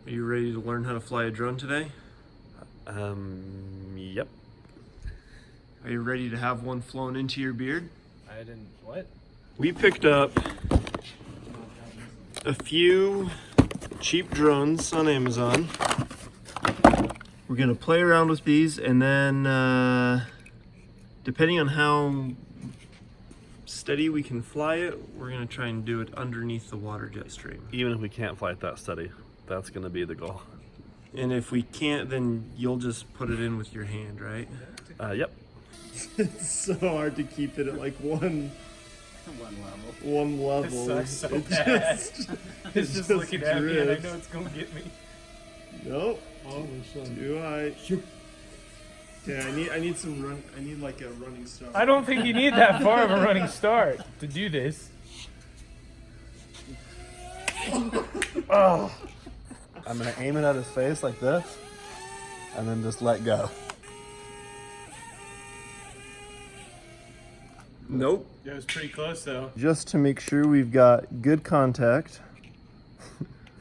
Are you ready to learn how to fly a drone today? Yep. Are you ready to have one flown into your beard? I didn't, what? We picked up a few cheap drones on Amazon. We're gonna play around with these, and then depending on how steady we can fly it, we're gonna try and do it underneath the Waterjet stream. Even if we can't fly it that steady, that's gonna be the goal. And if we can't, then you'll just put it in with your hand, right? Yep. It's so hard to keep it at like one level. This sucks so bad. It's just looking at me and I know it's gonna get me. Nope. Do I? Okay, I need some run. I need like a running start. I don't think you need that far of a running start to do this. Oh. I'm gonna aim it at his face like this, and then just let go. Nope. That was pretty close though. Just to make sure we've got good contact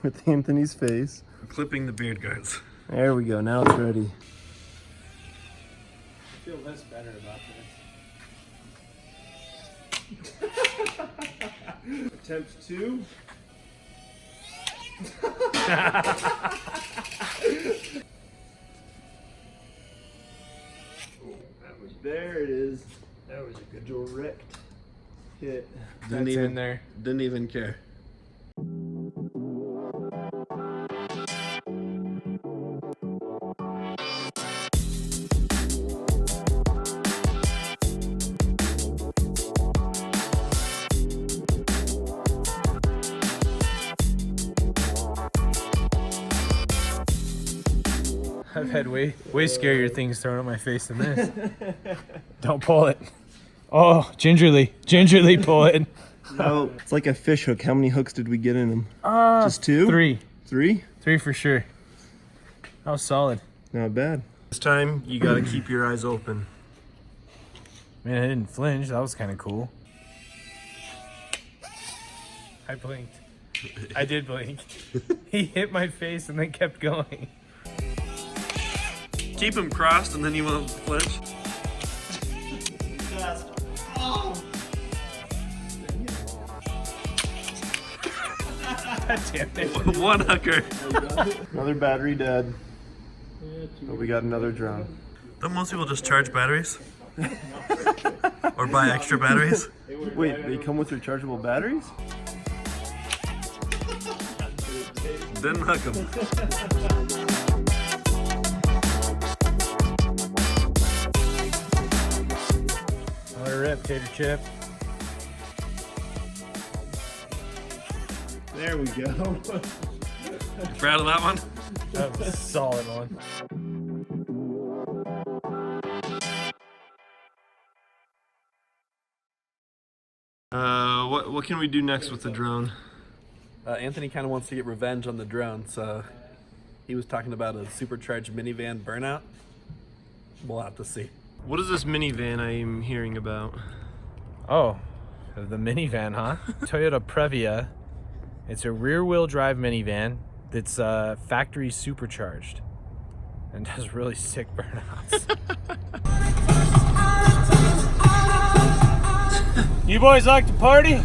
with Anthony's face. Clipping the beard guards. There we go. Now it's ready. I feel less better about this. Attempt 2. There it is. That was a good direct hit. That's in there. Didn't even care. I've had way scarier things thrown at my face than this. Don't pull it. Oh, gingerly pull it. Oh, it's like a fish hook. How many hooks did we get in them? Just 2? 3. 3? 3 for sure. That was solid. Not bad. This time, you gotta keep your eyes open. Man, I didn't flinch. That was kind of cool. I blinked. I did blink. He hit my face and then kept going. Keep him crossed, and then you won't flinch. God damn it. One hooker. Another battery dead. But we got another drone. Don't most people just charge batteries? Or buy extra batteries? Wait, they come with rechargeable batteries? Didn't hook them. Another rip, tater chip. There we go. Proud of that one? That was a solid one. What can we do next with the drone? Anthony kind of wants to get revenge on the drone, so he was talking about a supercharged minivan burnout. We'll have to see. What is this minivan I'm hearing about? Oh, the minivan, huh? Toyota Previa. It's a rear-wheel drive minivan that's factory supercharged and does really sick burnouts. You boys like to party?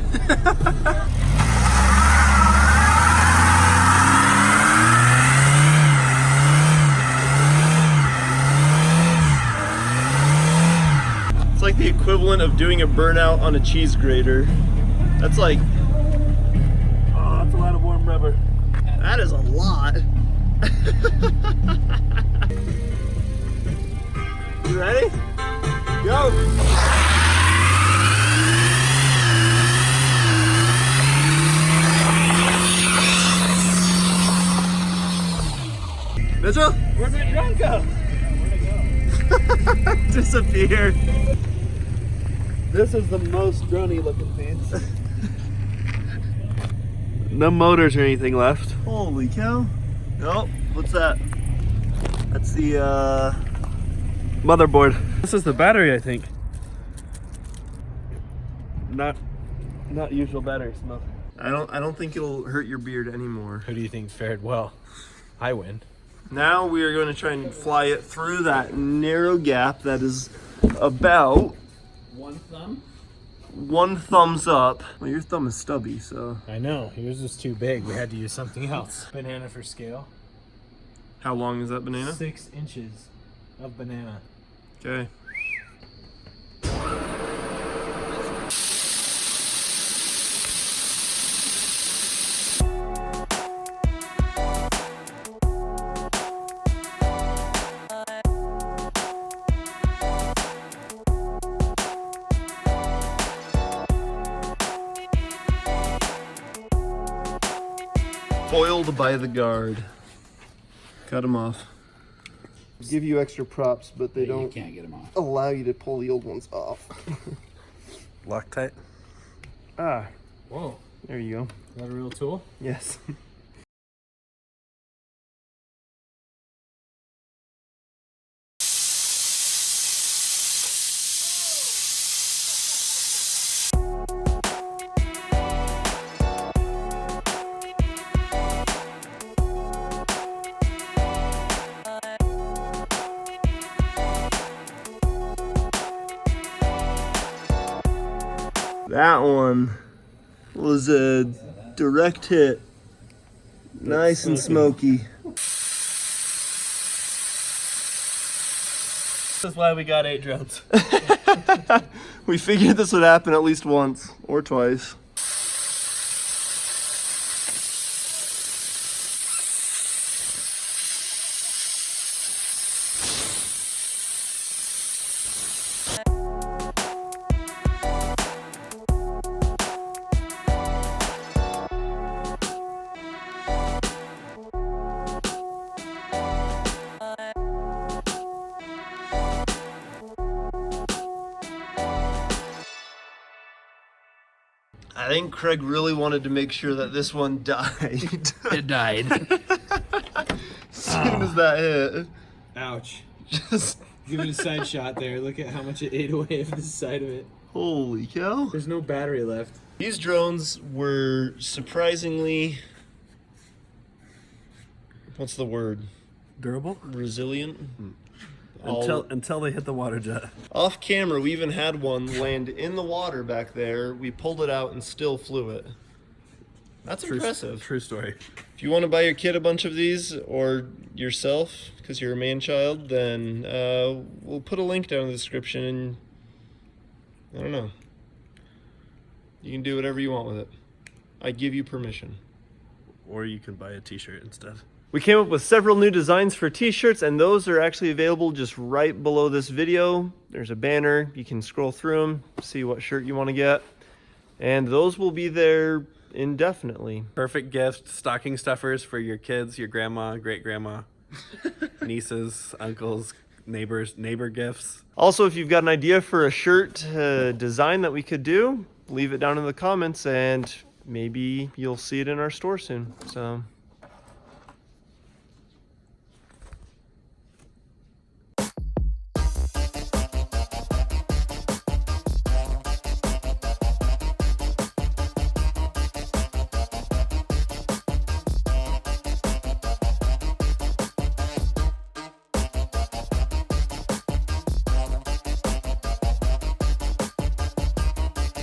It's like the equivalent of doing a burnout on a cheese grater. That's like... Oh, that's a lot of warm rubber. That is a lot. You ready? Go! Mitchell? Where'd my drone go? Disappeared. This is the most droney looking piece. No motors or anything left. Holy cow. Nope. What's that? That's the Motherboard. This is the battery, I think. Not usual battery smell. I don't think it'll hurt your beard anymore. Who do you think fared well? I win. Now we are going to try and fly it through that narrow gap that is about one thumbs up. Well, your thumb is stubby, so. I know. Yours was too big. We had to use something else. Banana for scale. How long is that banana? 6 inches of banana. Okay. Foiled by the guard. Cut him off. Give you extra props, but they don't can't get them off. allow you to pull the old ones off. Loctite. Ah, Whoa. there you go. Is that a real tool? Yes. That one was a direct hit. Nice and smoky. This is why we got 8 drones. We figured this would happen at least once or twice. I think Craig really wanted to make sure that this one died. It died. As soon as that hit. Ouch. Just Give it a side shot there. Look at how much it ate away of the side of it. holy cow. There's no battery left. These drones were surprisingly, what's the word? Durable? Resilient? Until they hit the water jet. Off camera, we even had one land in the water back there. We pulled it out and still flew it. That's impressive. True story. If you want to buy your kid a bunch of these, or yourself, because you're a man-child, then we'll put a link down in the description, and I don't know. You can do whatever you want with it. I give you permission. Or you can buy a t-shirt instead. We came up with several new designs for t-shirts, and those are actually available just right below this video. There's a banner. You can scroll through them, see what shirt you want to get. And those will be there indefinitely. Perfect gift, stocking stuffers for your kids, your grandma, great-grandma, nieces, uncles, neighbors, neighbor gifts. Also, if you've got an idea for a shirt design that we could do, leave it down in the comments, and maybe you'll see it in our store soon. So